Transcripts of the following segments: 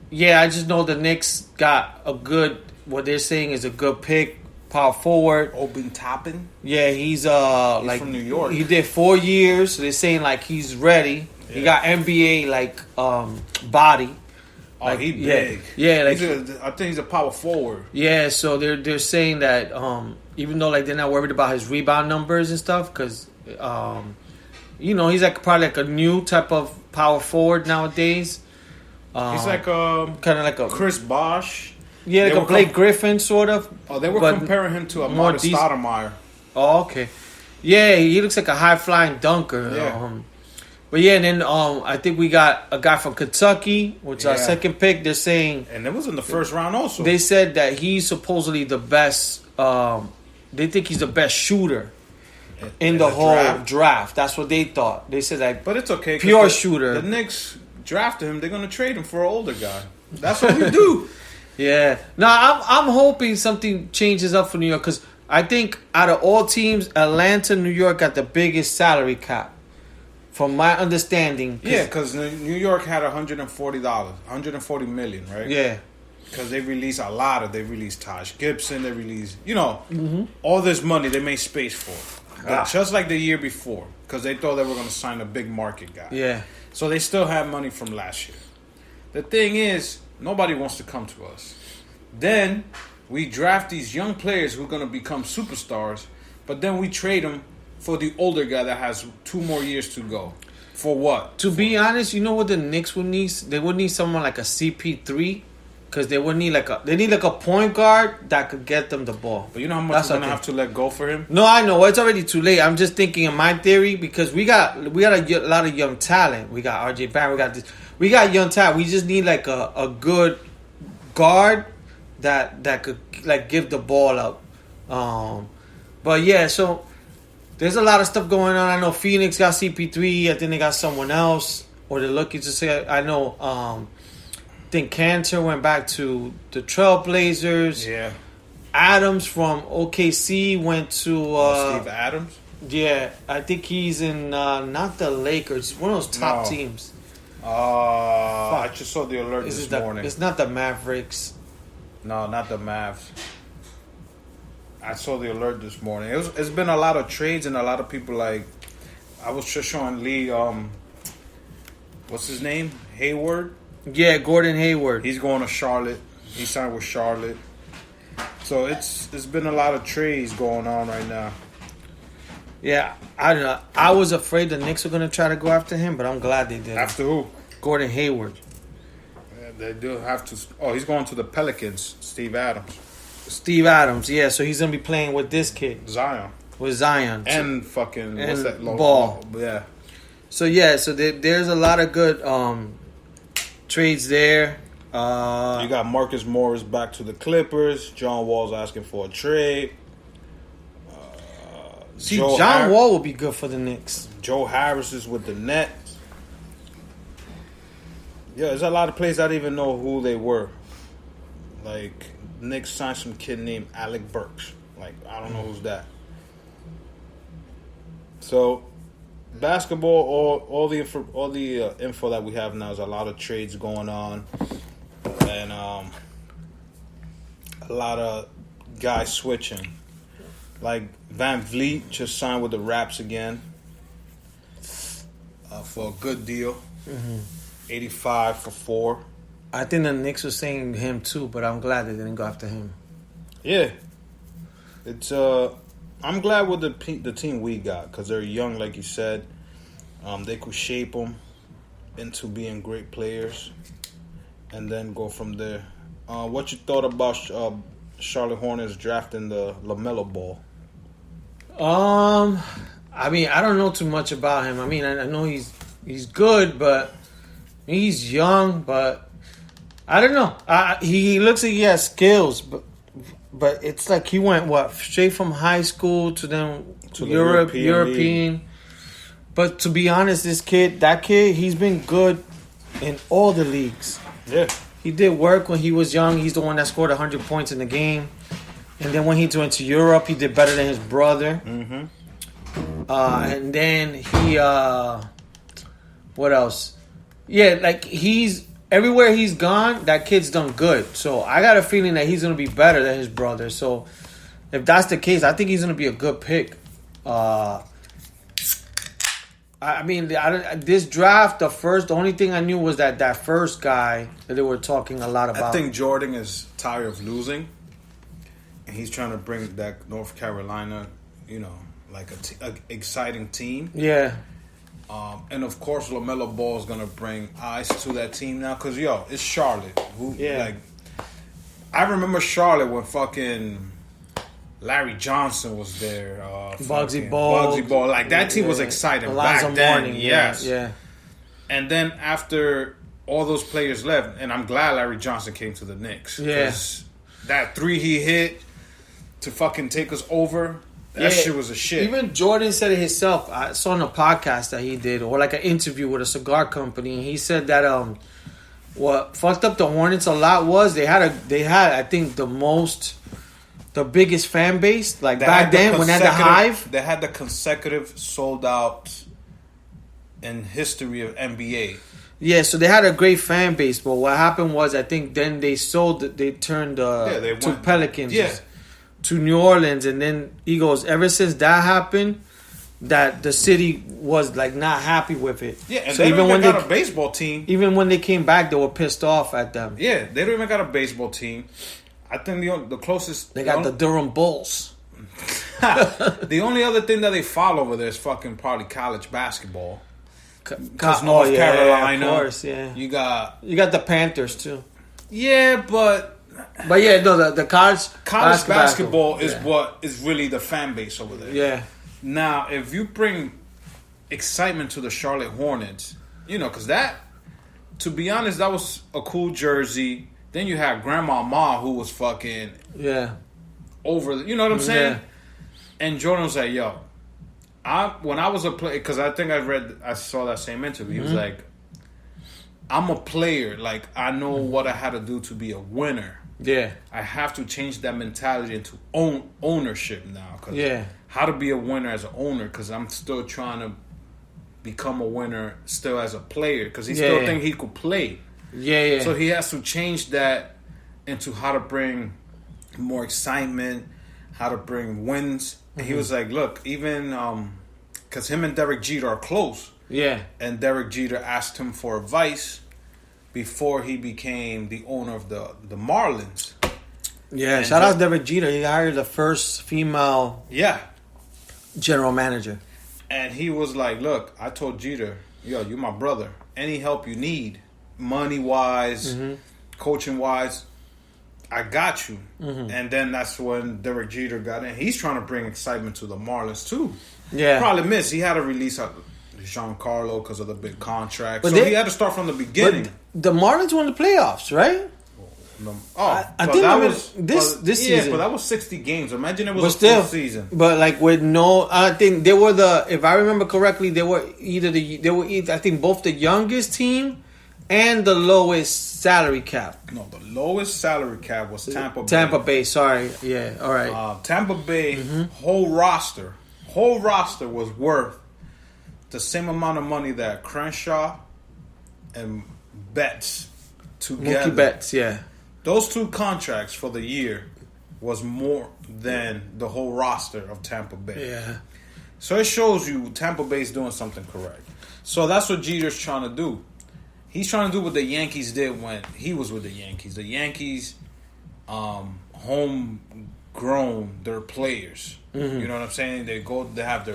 Yeah, I just know the Knicks got a good. What they're saying is a good pick, power forward. Obi Toppin. Yeah, he's He's from New York. He did 4 years. So they're saying like he's ready. Yeah. He got NBA body. Oh, Like, he big. Yeah, like I think he's a power forward. yeah. So they're saying that even though like they're not worried about his rebound numbers and stuff because he's like probably like a new type of power forward nowadays. He's like kind of like a Chris Bosh. Yeah, like a Blake Griffin sort of. Oh, they were comparing him to a more Marcus Stoudemire. Oh, okay. Yeah, he looks like a high flying dunker. Yeah. But yeah, and then I think we got a guy from Kentucky, which is our second pick. They're saying, and it was in the first round also. They said that he's supposedly the best. They think he's the best shooter in the whole draft. That's what they thought. They said like, but it's okay. Pure shooter. The Knicks drafted him. They're gonna trade him for an older guy. That's what we do. Yeah. No, I'm hoping something changes up for New York because I think out of all teams, Atlanta, New York got the biggest salary cap. From my understanding. Yeah, because New York had $140 million, right? Yeah. Because they released a lot of. They released Taj Gibson. They released, all this money they made space for. But just like the year before, because they thought they were going to sign a big market guy. Yeah. So they still have money from last year. The thing is, nobody wants to come to us. Then we draft these young players who are going to become superstars, but then we trade them for the older guy that has 2 more years to go. For what? To be honest, you know what the Knicks would need? They would need someone like a CP3 because they would need like a point guard that could get them the ball. But you know how much we're going to have to let go for him? No, I know. It's already too late. I'm just thinking in my theory because we got a lot of young talent. We got RJ Barrett. We got young talent. We just need like a good guard that could like give the ball up. But yeah, so there's a lot of stuff going on. I know Phoenix got CP3. I think they got someone else, or they're looking to say. I know. I think Cantor went back to the Trailblazers. Yeah. Adams from OKC went to Steve Adams. Yeah, I think he's in not the Lakers. One of those top teams. I just saw the alert this morning. It's not the Mavericks. No, not the Mavs. I saw the alert this morning. It's been a lot of trades and a lot of people like. I was just showing Lee. What's his name? Hayward. Yeah, Gordon Hayward. He's going to Charlotte. He signed with Charlotte. So it's been a lot of trades going on right now. Yeah, I don't know. I was afraid the Knicks were going to try to go after him, but I'm glad they did. After who? Gordon Hayward. Yeah, they do have to. Oh, he's going to the Pelicans. Steve Adams, yeah. So he's going to be playing with this kid. Zion. With Zion. And fucking... And what's that? Ball. Yeah. So, yeah. So there's a lot of good trades there. You got Marcus Morris back to the Clippers. John Wall's asking for a trade. John Wall will be good for the Knicks. Joe Harris is with the Nets. Yeah, there's a lot of players I didn't even know who they were. Like, Knicks signed some kid named Alec Burks. Like, I don't know who's that. So, basketball, all the info that we have now is a lot of trades going on, and a lot of guys switching. Like Van Vliet just signed with the Raps again for a good deal, 85 for 4. I think the Knicks were saying him too, but I'm glad they didn't go after him. Yeah, it's I'm glad with the team we got because they're young, like you said. They could shape them into being great players, and then go from there. What you thought about Charlotte Hornets drafting the LaMelo Ball? I mean, I don't know too much about him. I mean, I know he's good, but he's young. But I don't know. He looks like he has skills, but it's like he went straight from high school to European. But to be honest, that kid, he's been good in all the leagues. Yeah. He did work when he was young. He's the one that scored 100 points in the game. And then when he went to Europe, he did better than his brother. Mm-hmm. And then he, what else? Yeah, like everywhere he's gone, that kid's done good. So I got a feeling that he's gonna be better than his brother. So if that's the case, I think he's gonna be a good pick. I mean, this draft, the only thing I knew was that first guy that they were talking a lot about. I think Jordan is tired of losing, and he's trying to bring that North Carolina, like a exciting team. Yeah. And of course, LaMelo Ball is gonna bring eyes to that team now, cause it's Charlotte. I remember Charlotte when fucking Larry Johnson was there. Bugsy Ball. Like, that team was exciting Alonzo back then. Mourning, yes. Yeah. And then after all those players left, and I'm glad Larry Johnson came to the Knicks. Yeah. That three he hit to fucking take us over, that shit was a shit. Even Jordan said it himself. I saw on a podcast that he did, or like an interview with a cigar company, and he said that what fucked up the Hornets a lot was they had I think the biggest fan base, like back then when they had the Hive. They had the consecutive sold out in history of NBA. Yeah, so they had a great fan base, but what happened was I think then they turned to Pelicans, to New Orleans, and then he goes, ever since that happened, that the city was like not happy with it. Yeah, and so even when they got a baseball team, even when they came back, they were pissed off at them. Yeah, they don't even got a baseball team. I think the closest... They got the Durham Bulls. The only other thing that they follow over there is fucking probably college basketball. Because North Carolina... of course, yeah. You got the Panthers, too. Yeah, but... But yeah, no, the college basketball is what is really the fan base over there. Yeah. Now, if you bring excitement to the Charlotte Hornets, because that... To be honest, that was a cool jersey... Then you had Grandma Ma, who was fucking over. You know what I'm saying? Yeah. And Jordan was like, "Yo, when I was a player, because I think I saw that same interview. He was like, I'm a player. Like, I know what I had to do to be a winner. Yeah, I have to change that mentality into ownership now. Cause how to be a winner as an owner? Because I'm still trying to become a winner still as a player. Because he still think he could play." Yeah. So he has to change that into how to bring more excitement, how to bring wins. And he was like, look, even because him and Derek Jeter are close. Yeah. And Derek Jeter asked him for advice before he became the owner of the Marlins. Yeah, and shout out to Derek Jeter. He hired the first female general manager. And he was like, look, I told Jeter, yo, you're my brother. Any help you need, money-wise, coaching-wise, I got you. And then that's when Derek Jeter got in. He's trying to bring excitement to the Marlins, too. Yeah. Problem is, he had to release Giancarlo because of the big contract. But he had to start from the beginning. But the Marlins won the playoffs, right? I think that was this season. But that was 60 games. Imagine it was a full season. But like with I think they were if I remember correctly, they were either I think both the youngest team and the lowest salary cap. No, the lowest salary cap was Tampa Bay. Tampa Bay, sorry. Yeah, all right. Tampa Bay whole roster was worth the same amount of money that Crenshaw and Betts together. Mookie Betts, yeah. Those two contracts for the year was more than the whole roster of Tampa Bay. Yeah. So it shows you Tampa Bay's doing something correct. So that's what Jeter's trying to do. He's trying to do what the Yankees did when he was with the Yankees. The Yankees homegrown their players. You know what I'm saying? They have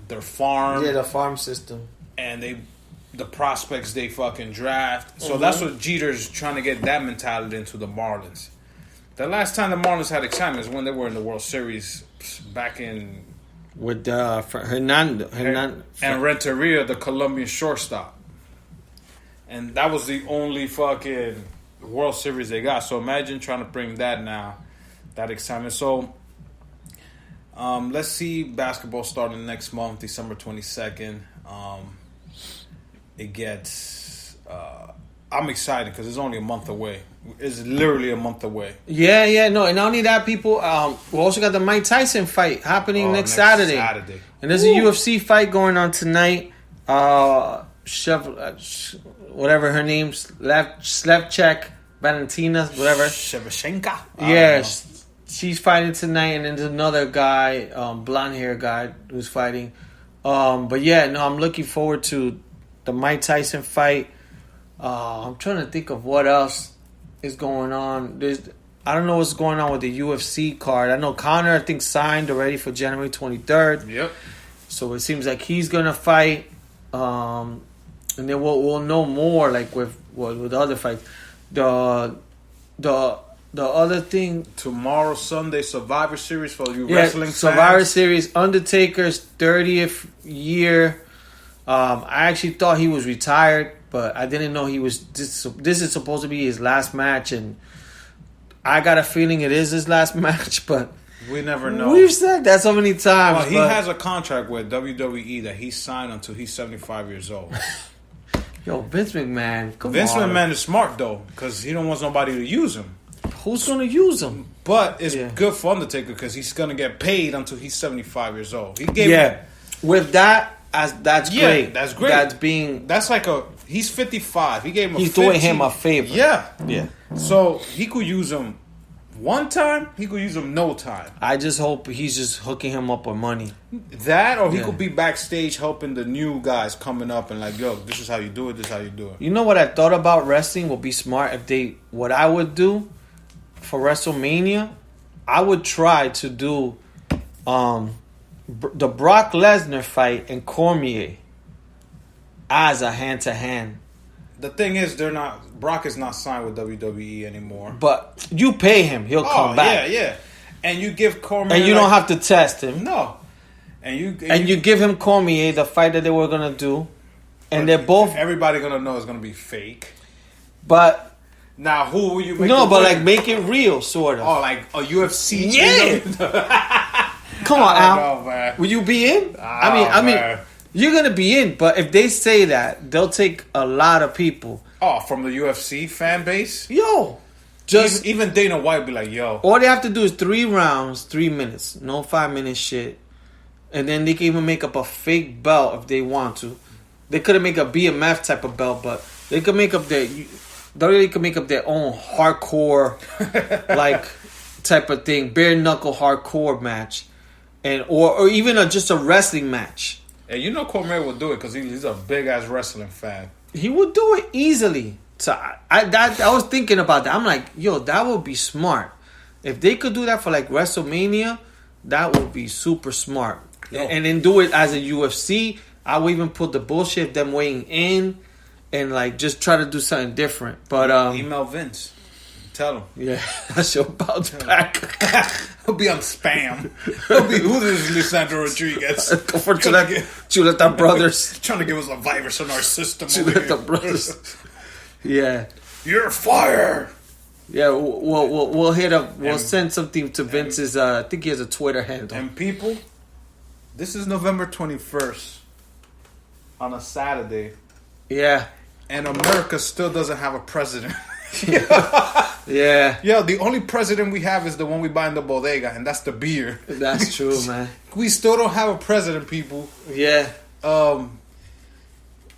their farm. Yeah, the farm system. And the prospects they fucking draft. So that's what Jeter's trying to get that mentality into the Marlins. The last time the Marlins had excitement is when they were in the World Series back in... With Hernando. And Renteria, the Colombian shortstop. And that was the only fucking World Series they got. So imagine trying to bring that now. That excitement. So let's see basketball starting next month, December 22nd. It gets... I'm excited because it's only a month away. It's literally a month away. Yeah, no. And not only that, people, we also got the Mike Tyson fight happening next Saturday. And there's a UFC fight going on tonight. whatever her name, Slevchuk, Valentina, whatever. Shevchenko. Yeah, she's fighting tonight, and then there's another guy, blonde hair guy, who's fighting. But yeah, no, I'm looking forward to the Mike Tyson fight. I'm trying to think of what else is going on. I don't know what's going on with the UFC card. I know Conor, I think, signed already for January 23rd. Yep. So it seems like he's gonna fight. And then we'll know more, like with the other fights. The other thing tomorrow, Sunday, Survivor Series for you wrestling fans. Survivor Series, Undertaker's 30th year. I actually thought he was retired, but I didn't know he was. This is supposed to be his last match, and I got a feeling it is his last match, but we never know. We've said that so many times. Well, he has a contract with WWE that he signed until he's 75 years old. Yo, Vince McMahon, Vince McMahon is smart, though, because he don't want nobody to use him. Who's going to use him? But it's good for Undertaker because he's going to get paid until he's 75 years old. He gave him, with that, that's great. That's great. That's like he's 55. He gave him he's doing him a favor. Yeah. So he could use him one time, he could use him no time. I just hope he's just hooking him up with money. That, or he could be backstage helping the new guys coming up and like, yo, this is how you do it, this is how you do it. You know what I thought about wrestling would be smart if what I would do for WrestleMania, I would try to do the Brock Lesnar fight and Cormier as a hand-to-hand. The thing is, Brock is not signed with WWE anymore. But you pay him, he'll come back. Yeah. And you give Cormier, and you don't have to test him. No. And you give him Cormier, the fight that they were gonna do, and they're both. Everybody gonna know it's gonna be fake. But now, who will you make? No, but like make it real, sort of. Oh, like a UFC. Yeah. Come on, Al. Will you be in? I mean. You're going to be in, but if they say that, they'll take a lot of people. Oh, from the UFC fan base? Yo. Even Dana White will be like, yo. All they have to do is 3 rounds, 3 minutes. No 5-minute shit. And then they can even make up a fake belt if they want to. They could make a BMF type of belt, but they could make up they could make up their own hardcore, like, type of thing. Bare knuckle hardcore match. Or even just a wrestling match. And you know Cormier will do it because he's a big-ass wrestling fan. He would do it easily. So I was thinking about that. I'm like, yo, that would be smart. If they could do that for like WrestleMania, that would be super smart. Yo. And then do it as a UFC. I would even put the bullshit of them weighing in and like just try to do something different. But email Vince. Tell him. Yeah, that's your bounce back. He'll be on spam. He'll be, who is Lisandro Rodriguez? For Chuleta Brothers. Trying to give us a virus in our system. Chuleta Brothers. Yeah. You're fired. Yeah, we'll hit up. We'll send something to Vince's. I think he has a Twitter handle. And people, this is November 21st on a Saturday. Yeah. And America still doesn't have a president. Yeah. Yeah, the only president we have is the one we buy in the bodega, and that's the beer. That's true, man. We still don't have a president, people. Yeah.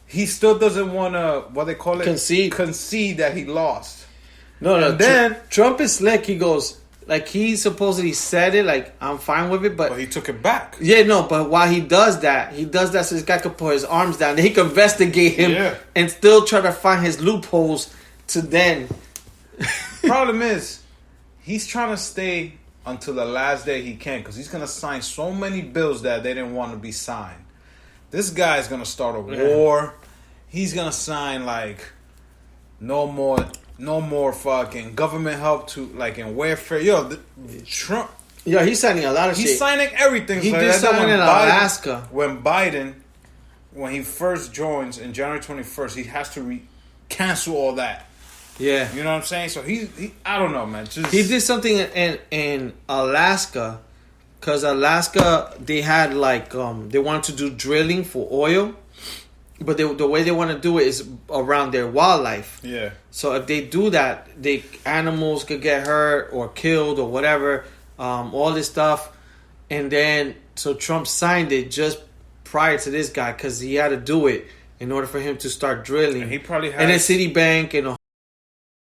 He still doesn't want to, what they call it? Concede that he lost. No. And then Trump is slick. He goes, like, he supposedly said it, like, I'm fine with it, but he took it back. Yeah, no, but while he does that so this guy could put his arms down. Then he can investigate him and still try to find his loopholes to then. Problem is, he's trying to stay until the last day he can because he's going to sign so many bills that they didn't want to be signed. This guy's going to start a war. He's going to sign, like, no more fucking government help to, like, in welfare. Yo, Trump. Yeah, he's signing a lot of shit. He's signing everything. He did something in Alaska. When he first joins in January 21st, he has to cancel all that. Yeah. You know what I'm saying? So he I don't know, man. He did something in Alaska, because Alaska, they had like, they wanted to do drilling for oil, but the way they want to do it is around their wildlife. Yeah. So if they do that, animals could get hurt or killed or whatever, all this stuff. And then, so Trump signed it just prior to this guy because he had to do it in order for him to start drilling. And he probably and then has Citibank and